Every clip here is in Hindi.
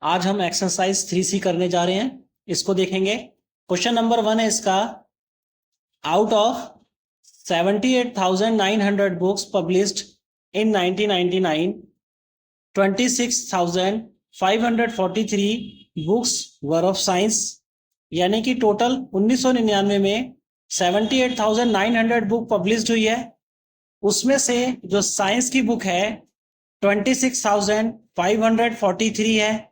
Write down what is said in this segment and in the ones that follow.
आज हम एक्सरसाइज 3C करने जा रहे हैं, इसको देखेंगे। क्वेश्चन नंबर 1 है इसका, out of 78,900 books published in 1999, 26,543 books were of science. यानी कि टोटल 1999 में 78,900 बुक पब्लिश्ड हुई है, उसमें से जो साइंस की बुक है 26,543 है।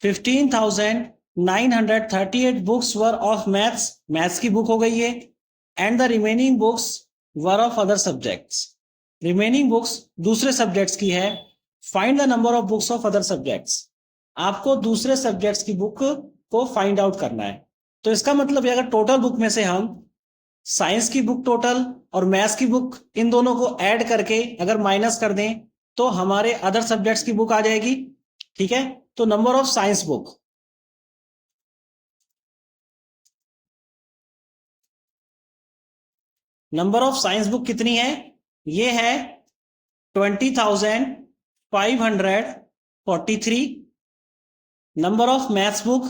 15,938 बुक्स वर ऑफ मैथ्स की बुक हो गई है, and the remaining books were of other subjects. Remaining books दूसरे सब्जेक्ट्स की है। Find the number of books of other subjects. आपको दूसरे सब्जेक्ट्स की बुक को फाइंड आउट करना है। तो इसका मतलब है अगर टोटल बुक में से हम साइंस की बुक टोटल और मैथ्स की बुक इन दोनों को ऐड करके अगर माइनस कर दें तो हमारे अदर सब्जेक्ट्स की बुक आ जाएगी। ठीक है, तो number of science book, number of science book कितनी है? ये है 20,543। Number of maths book,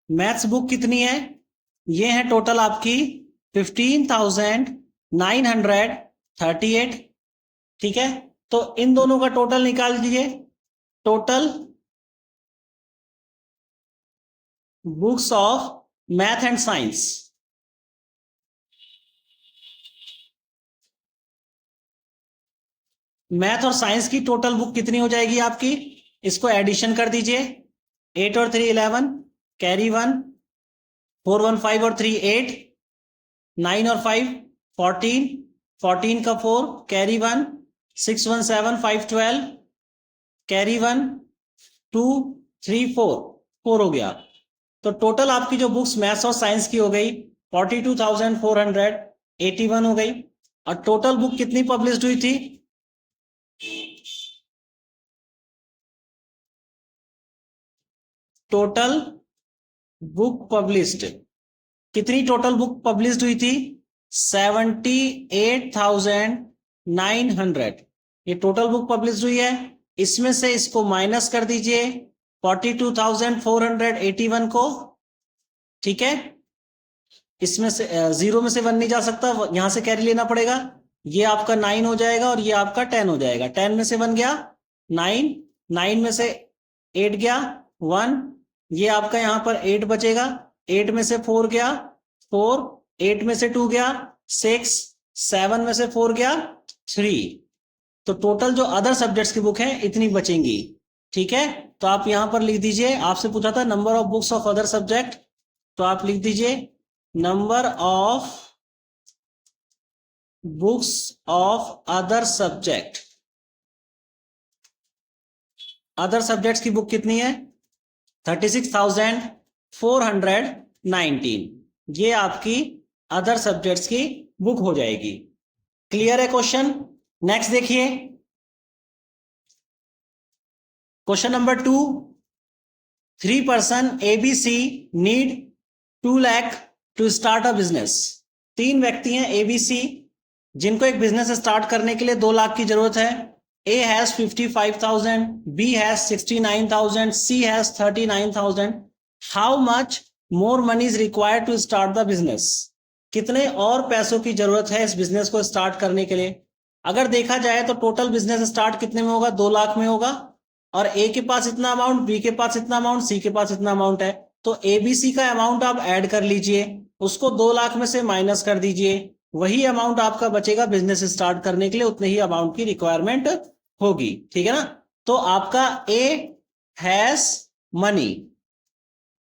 maths book कितनी है? ये है टोटल आपकी 15,938। ठीक है, तो इन दोनों का टोटल निकाल दीजिए। Total books of math and science, math और साइंस की टोटल बुक कितनी हो जाएगी आपकी? इसको एडिशन कर दीजिए। 8 और 3 11, कैरी 1, 4 1 5 और 3 8, 9 और 5 14, 14 का 4 कैरी 1, 6 1 7 5 12, कैरी 1 2 3 4, 4 हो गया। तो टोटल आपकी जो बुक्स मैथ्स और साइंस की हो गई 42,481 हो गई। और टोटल बुक कितनी पब्लिश्ड हुई थी? टोटल बुक पब्लिश्ड, कितनी टोटल बुक पब्लिश्ड हुई थी? 78,900। ये टोटल बुक पब्लिश्ड हुई है। इसमें से इसको माइनस कर दीजिए 42,481 को। ठीक है, इसमें से जीरो में से 1 नहीं जा सकता, यहां से कैरी लेना पड़ेगा। ये आपका 9 हो जाएगा और ये आपका 10 हो जाएगा। 10 में से 1 गया 9, 9 में से 8 गया 1, ये आपका यहां पर 8 बचेगा। 8 में से 4 गया 4, 8 में से 2 गया 6, 7 में से 4 गया 3। तो टोटल जो अदर सब्जेक्ट्स की बुक है इतनी बचेंगी। ठीक है, तो आप यहां पर लिख दीजिए, आपसे पूछा था number of books of other subject, तो आप लिख दीजिए number of books of other subject. Other subjects की बुक कितनी है? 36,419। ये आपकी अदर सब्जेक्ट्स की बुक हो जाएगी। क्लियर है क्वेश्चन? नेक्स्ट देखिए, question number 2, 3 person ABC need 2 lakh to start a business. 3 व्यक्ति हैं ABC जिनको एक बिजनेस स्टार्ट करने के लिए 2 लाख की जरूरत है। A has 55,000, B has 69,000, C has 39,000. How much more money is required to start the business? कितने और पैसों की जरूरत है इस बिजनेस को स्टार्ट करने के लिए? अगर देखा जाए तो टोटल बिजनेस स्टार्ट कितने में होगा? 2 लाख में होगा। और ए के पास इतना अमाउंट, बी के पास इतना अमाउंट, सी के पास इतना अमाउंट है। तो एबीसी का अमाउंट आप ऐड कर लीजिए, उसको 2 लाख में से माइनस कर दीजिए, वही अमाउंट आपका बचेगा बिजनेस स्टार्ट करने के लिए, उतने ही अमाउंट की रिक्वायरमेंट होगी। ठीक है ना? तो आपका ए हैज मनी,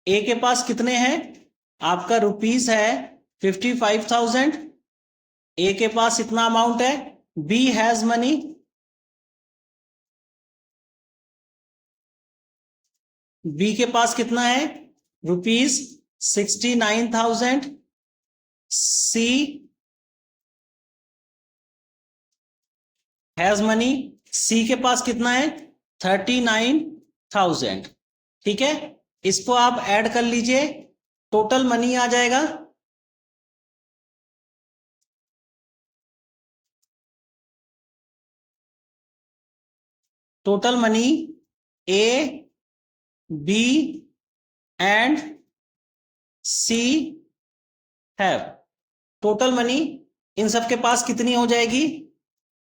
ए के पास कितने हैं? आपका रुपीस है 55,000, ए के पास इतना अमाउंट है। बी हैज मनी, बी के पास कितना है? रुपीस 69,000। सी हैज मनी, सी के पास कितना है? 39,000। ठीक है, इसको आप ऐड कर लीजिए, टोटल मनी आ जाएगा total money A B and C have, total money इन सब के पास कितनी हो जाएगी?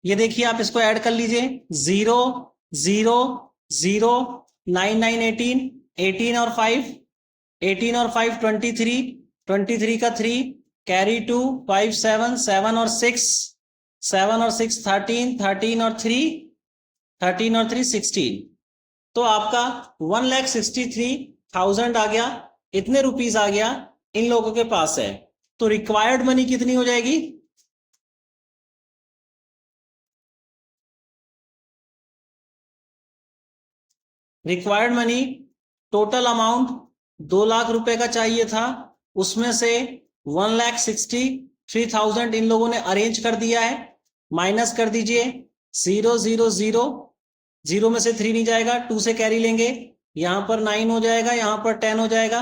ये देखिए आप इसको ऐड कर लीजिए, 0 0 0 9 9 18, 18 और 5, 18 और 5 23, 23 का 3 कैरी 2, 5 7, 7 और 6, 7 और 6 13, 13 और 3, 13 और 3 16। तो आपका 1,63,000 आ गया, इतने रुपीस आ गया इन लोगों के पास है। तो रिक्वायर्ड मनी कितनी हो जाएगी? Required money total amount 2 lakh रुपए का चाहिए था, उसमें से 1,63,000 इन लोगों ने अरेंज कर दिया है। माइनस कर दीजिए 0 0 0, 0 में से 3 नहीं जाएगा, 2 से कैरी लेंगे, यहां पर 9 हो जाएगा, यहां पर 10 हो जाएगा,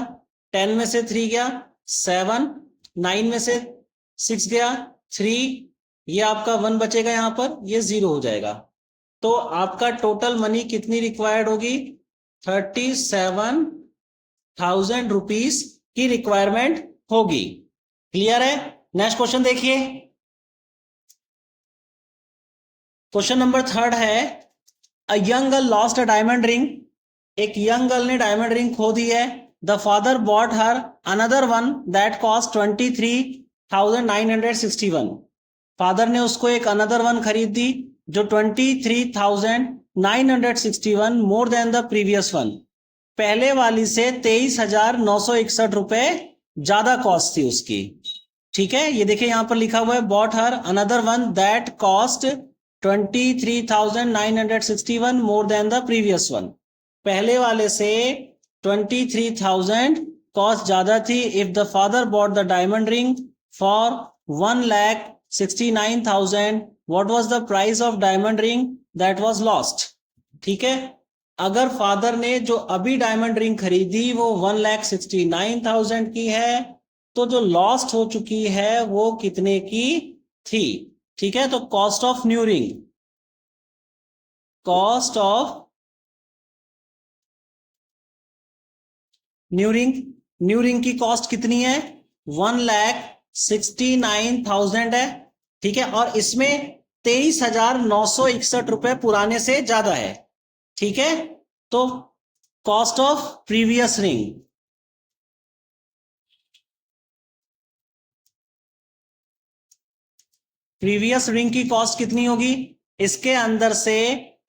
10 में से 3 गया 7, 9 में से 6 गया 3, ये आपका 1 बचेगा, यहां पर ये 0 हो जाएगा। तो आपका टोटल मनी कितनी रिक्वायर्ड होगी? 37,000 रुपीस की रिक्वायरमेंट होगी। क्लियर है? नेक्स्ट क्वेश्चन देखिए, क्वेश्चन नंबर 3 है, a young girl lost a diamond ring, एक यंग गर्ल ने डायमंड रिंग खो दी है। The father bought her another one that cost 23,961, father ने उसको एक अनदर वन खरीद दी जो 23,961 more than the previous one, पहले वाली से 23,961 रुपए ज्यादा कॉस्ट थी उसकी। ठीक है, ये देखिए यहां पर लिखा हुआ है bought her another one that cost 23,961 more than the previous one, पहले वाले से 23,000 कॉस्ट ज्यादा थी। If the father bought the diamond ring for 1,69,000, what was the price of diamond ring that was lost. ठीक है, अगर फादर ने जो अभी डायमंड रिंग खरीदी वो 1,69,000 की है, तो जो लॉस्ट हो चुकी है वो कितने की थी? ठीक है, तो cost of new ring, cost of new ring, new ring की कॉस्ट कितनी है? 1,69,000 है। ठीक है, और इसमें 23,961 रुपए पुराने से ज्यादा है। ठीक है, तो cost of previous ring, previous ring की कॉस्ट कितनी होगी? इसके अंदर से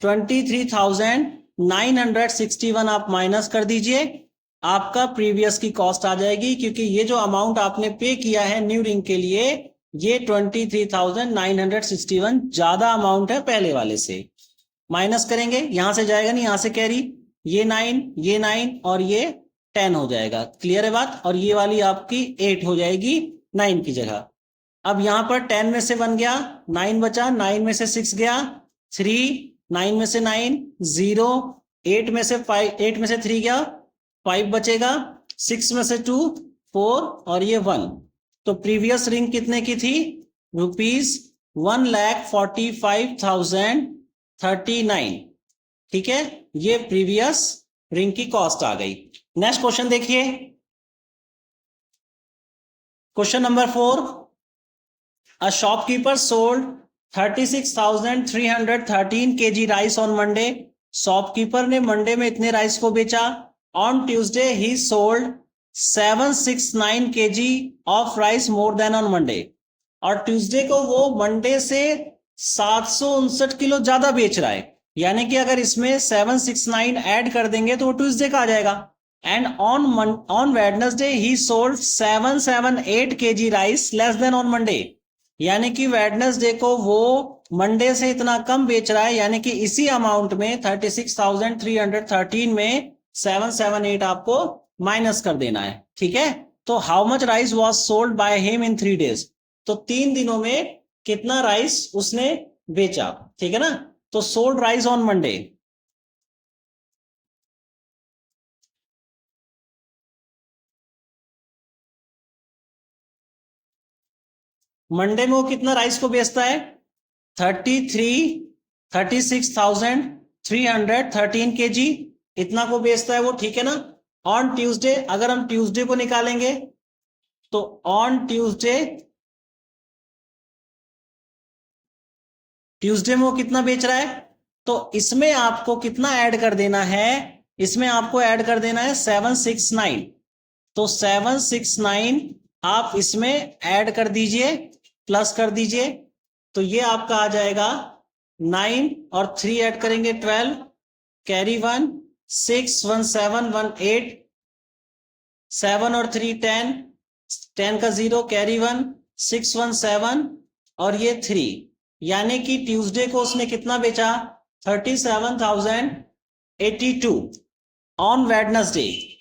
23,961 आप माइनस कर दीजिए, आपका प्रीवियस की कॉस्ट आ जाएगी, क्योंकि ये जो अमाउंट आपने पे किया है न्यू रिंग के लिए ये 23,961 ज्यादा अमाउंट है पहले वाले से। माइनस करेंगे, यहां से जाएगा नहीं, यहां से कैरी, ये 9 ये 9 और ये 10 हो जाएगा। क्लियर है बात? और ये वाली आपकी 8 हो जाएगी 9 की जगह। अब यहां पर 10 में से 1 गया, 9 बचा, 9 में से 6 गया 3, 9 में से 9 0, 8 में से 5, 8 में से 3 गया 5 बचेगा, 6 में से 2 4 और ये 1। तो प्रीवियस रिंग कितने की थी? ₹1,45,039। ठीक है, ये प्रीवियस रिंग की कॉस्ट आ गई। नेक्स्ट क्वेश्चन देखिए, question number 4, A shopkeeper sold 36,313 kg rice on Monday. Shopkeeper ने मंडे में इतने राइस को बेचा। On Tuesday he sold 769 kg of rice more than on Monday. और ट्यूसडे को वो मंडे से 759 किलो ज्यादा बेच रहा है, यानी कि अगर इसमें 769 ऐड कर देंगे तो वो ट्यूसडे का आ जाएगा। And on Wednesday he sold 778 kg rice less than on Monday, यानी कि वेडनेसडे को वो मंडे से इतना कम बेच रहा है, यानी कि इसी अमाउंट में 36,313 में 778 आपको माइनस कर देना है। ठीक है, तो how much rice was sold by him in 3 days, तो 3 दिनों में कितना राइस उसने बेचा। ठीक है ना, तो सोल्ड राइस ऑन मंडे, में वो कितना राइस को बेचता है? 36,000 313 kg, इतना को बेचता है वो, ठीक है ना। ऑन ट्यूसडे, अगर हम ट्यूसडे को निकालेंगे तो ऑन ट्यूसडे, ट्यूसडे में वो कितना बेच रहा है, तो इसमें आपको कितना ऐड कर देना है, इसमें आपको ऐड कर देना है 769। तो 769 आप इसमें ऐड कर दीजिए, प्लस कर दीजिए, तो ये आपका आ जाएगा 9 और 3 ऐड करेंगे 12, कैरी 1, 6 1 7 1 8, 7 और 3 10, 10 का 0, कैरी 1, 6 1 7 और ये 3, यानी कि ट्यूसडे को उसने कितना बेचा, 37,082 ऑन वेडनेसडे।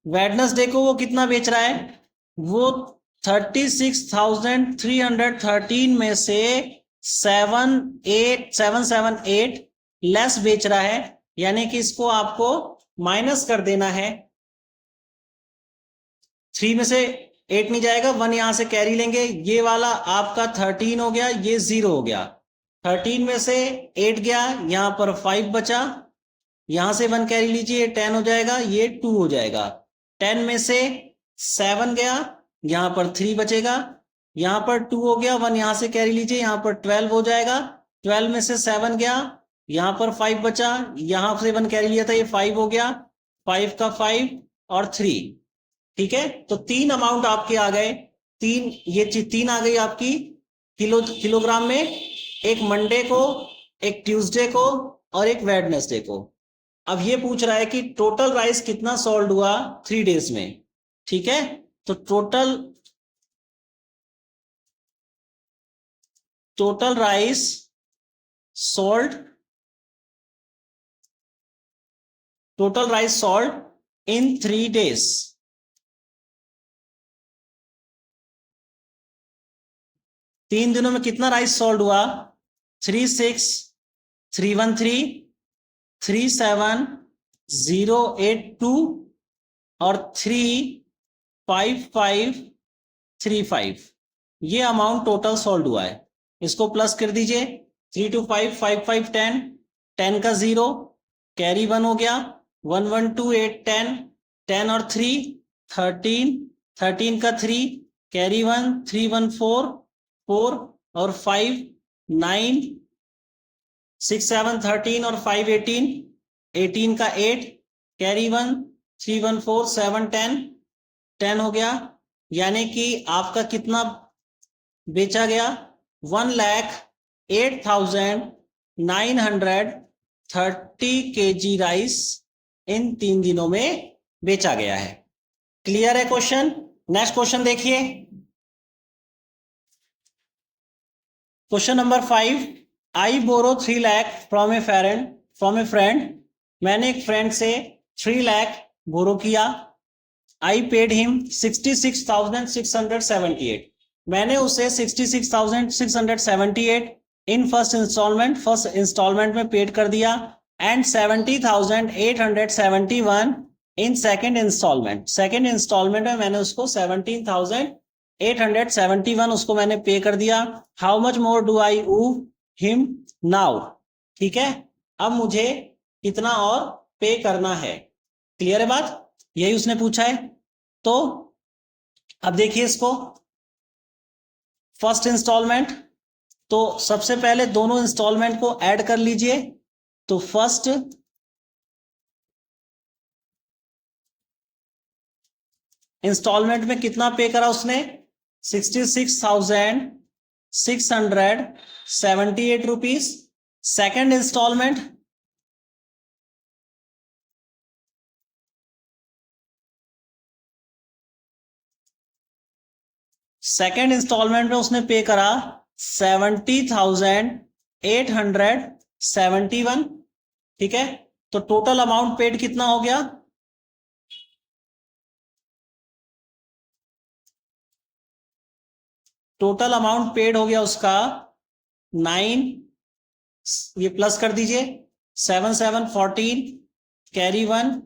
वेडनेसडे को वो कितना बेच रहा है, वो 36,313 में से 778 लेस बेच रहा है, यानी कि इसको आपको माइनस कर देना है। 3 में से 8 नहीं जाएगा, 1 यहां से कैरी लेंगे, ये वाला आपका 13 हो गया, ये 0 हो गया। 13 में से 8 गया, यहां पर 5 बचा, यहां से 1 कैरी लीजिए, 10 हो जाएगा, ये 2 हो जाएगा। 10 में से 7 गया, यहां पर 3 बचेगा, यहां पर 2 हो गया, 1 यहां से कैरी लीजिए, यहां पर 12 हो जाएगा। 12 में से 7 गया, यहां पर 5 बचा, यहां से 1 कैरी लिया था, ये 5 हो गया, 5 का 5 और 3, ठीक है। तो 3 अमाउंट आपके आ गए, 3, ये चीज 3 आ गई आपकी किलोग्राम में, एक मंडे को, एक ट्यूसडे को और एक वेडनेसडे को। अब ये पूछ रहा है कि टोटल राइस कितना सोल्ड हुआ 3 डेज में, ठीक है। तो total rice sold, total rice sold in 3 days, तीन दिनों में कितना राइस सोल्ड हुआ, 36,313, 37,082 और 35535, ये अमाउंट टोटल सोल्ड हुआ है। इसको प्लस कर दीजिए, 3 2 5 5 5 10, 10 का 0, कैरी 1 हो गया, 1 1 2 8 10, 10 और 3 13, 13 का 3, कैरी 1, 3 1 4 4 और 5 9, 6 7 13 और 5 18, 18 का 8, कैरी 1, 3 1 4 7 10, 10 हो गया, यानी कि आपका कितना बेचा गया, 1,08,930 kg राइस इन 3 दिनों में बेचा गया है। क्लियर है क्वेश्चन। नेक्स्ट क्वेश्चन देखिए, question number 5, I borrow 3 lakh from a friend, मैंने एक फ्रेंड से 3 लाख बोरो किया, आई पेड हिम 66,678, मैंने उसे 66,678 इन फर्स्ट इंस्टॉलमेंट में पेड कर दिया, एंड 70,871 इन सेकंड इंस्टॉलमेंट में मैंने उसको 17,871 उसको मैंने पे कर दिया। How much more do I owe him now, ठीक है। अब मुझे कितना और पे करना है, क्लियर है बात, यही उसने पूछा है। तो अब देखिए इसको, फर्स्ट इंस्टॉलमेंट, तो सबसे पहले दोनों इंस्टॉलमेंट को ऐड कर लीजिए, तो फर्स्ट इंस्टॉलमेंट में कितना पे करा उसने, 66,678 रुपीज। सेकेंड इंस्टॉलमेंट, में उसने पे करा 70,871, ठीक है। तो टोटल अमाउंट पेड कितना हो गया, टोटल अमाउंट पेड हो गया उसका 9, ये प्लस कर दीजिए, 7 7 14, कैरी 1,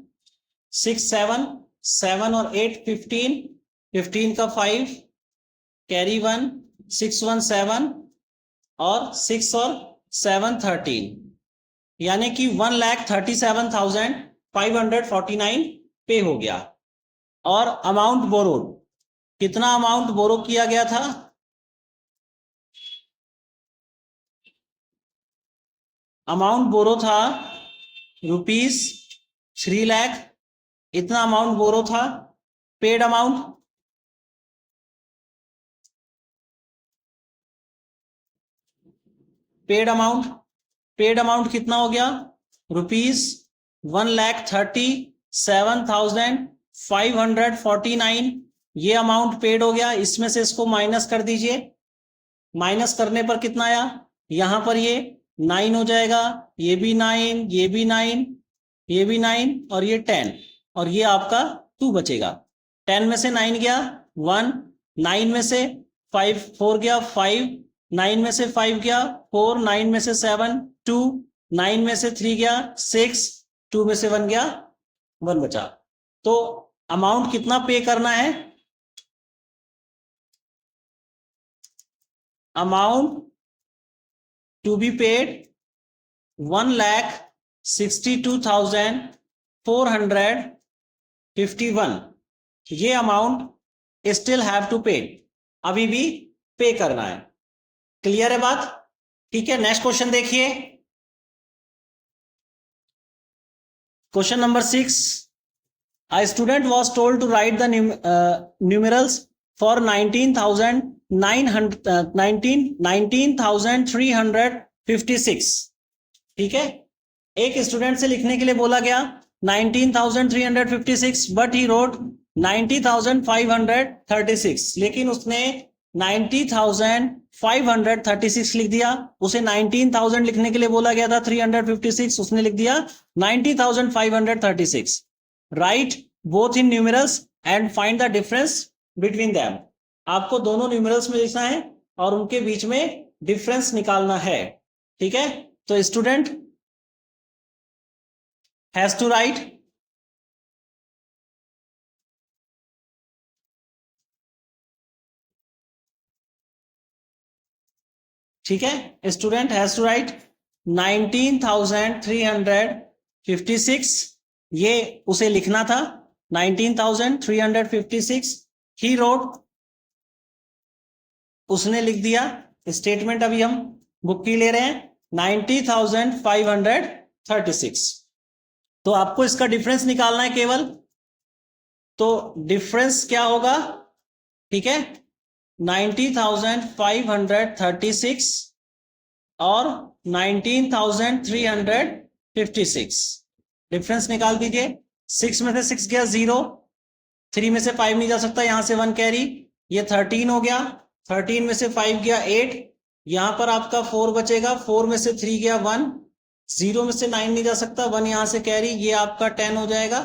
6 7 7 और 8 15, 15 का 5 कैरी 1 6 1 7 और 6 और 7 13, यानी कि 1,37,549 पे हो गया। और अमाउंट बोरोड, कितना अमाउंट बोरो किया गया था? अमाउंट बोरो था ₹3 लाख, इतना अमाउंट बोरो था। पेड अमाउंट, पेड अमाउंट कितना हो गया? ₹1,37,549, ये अमाउंट पेड हो गया। इसमें से इसको माइनस कर दीजिए, माइनस करने पर कितना आया? यहां पर ये 9 हो जाएगा, ये भी 9, ये भी 9, ये भी 9 और ये 10, और ये आपका 2 बचेगा। 10 में से 9 गया 1, 9 में से 5 4 गया 5, 9 में से 5 गया 4, 9 में से 7 2, 9 में से 3 गया 6, 2 में से 1 गया 1 बचा। तो अमाउंट कितना पे करना है? अमाउंट टू बी पेड 1,62,451, ये अमाउंट स्टिल हैव टू पे, अभी भी पे करना है। क्लियर है बात? ठीक है, नेक्स्ट क्वेश्चन देखिए। Question number 6, a student was told to write the numerals for 19,356। ठीक है, एक स्टूडेंट से लिखने के लिए बोला गया 19,356, बट ही रोट 90,536, लेकिन उसने 90,536 लिख दिया। उसे 19,000 लिखने के लिए बोला गया था 356, उसने लिख दिया 90,536। Right both in numerals and find the difference between them. आपको दोनों न्यूमेरल्स में लिखना है और उनके बीच में डिफरेंस निकालना है। ठीक है, तो स्टूडेंट हैज टू राइट, ठीक है, स्टूडेंट हैज टू राइट 19,356, ये उसे लिखना था 19,356। ही रोट, उसने लिख दिया। स्टेटमेंट अभी हम बुक की ले रहे हैं 90,536। तो आपको इसका डिफरेंस निकालना है केवल। तो डिफरेंस क्या होगा? ठीक है, 90,536 और 19,356, डिफरेंस निकाल दीजिए। 6 में से 6 गया 0, 3 में से 5 नहीं जा सकता, यहां से 1 कैरी, ये 13 हो गया। 13 में से 5 गया 8, यहां पर आपका 4 बचेगा। 4 में से 3 गया 1, 0 में से 9 नहीं जा सकता, 1 यहां से कैरी, ये आपका 10 हो जाएगा।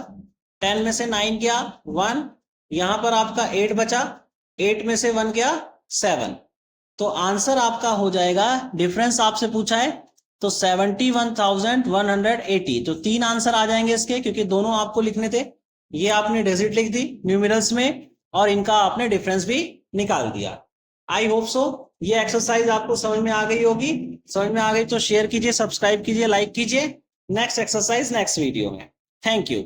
10 में से 9 गया 1, यहां पर आपका 8 बचा, 8 में से 1 गया 7। तो आंसर आपका हो जाएगा, डिफरेंस आपसे पूछा है तो 71,180। तो 3 आंसर आ जाएंगे इसके, क्योंकि दोनों आपको लिखने थे। ये आपने डिजिट लिख दी न्यूमेरल्स में और इनका आपने डिफरेंस भी निकाल दिया। आई होप सो ये एक्सरसाइज आपको समझ में आ गई होगी। समझ में आ गई तो शेयर कीजिए, सब्सक्राइब कीजिए, लाइक कीजिए। नेक्स्ट एक्सरसाइज नेक्स्ट वीडियो में। Thank you.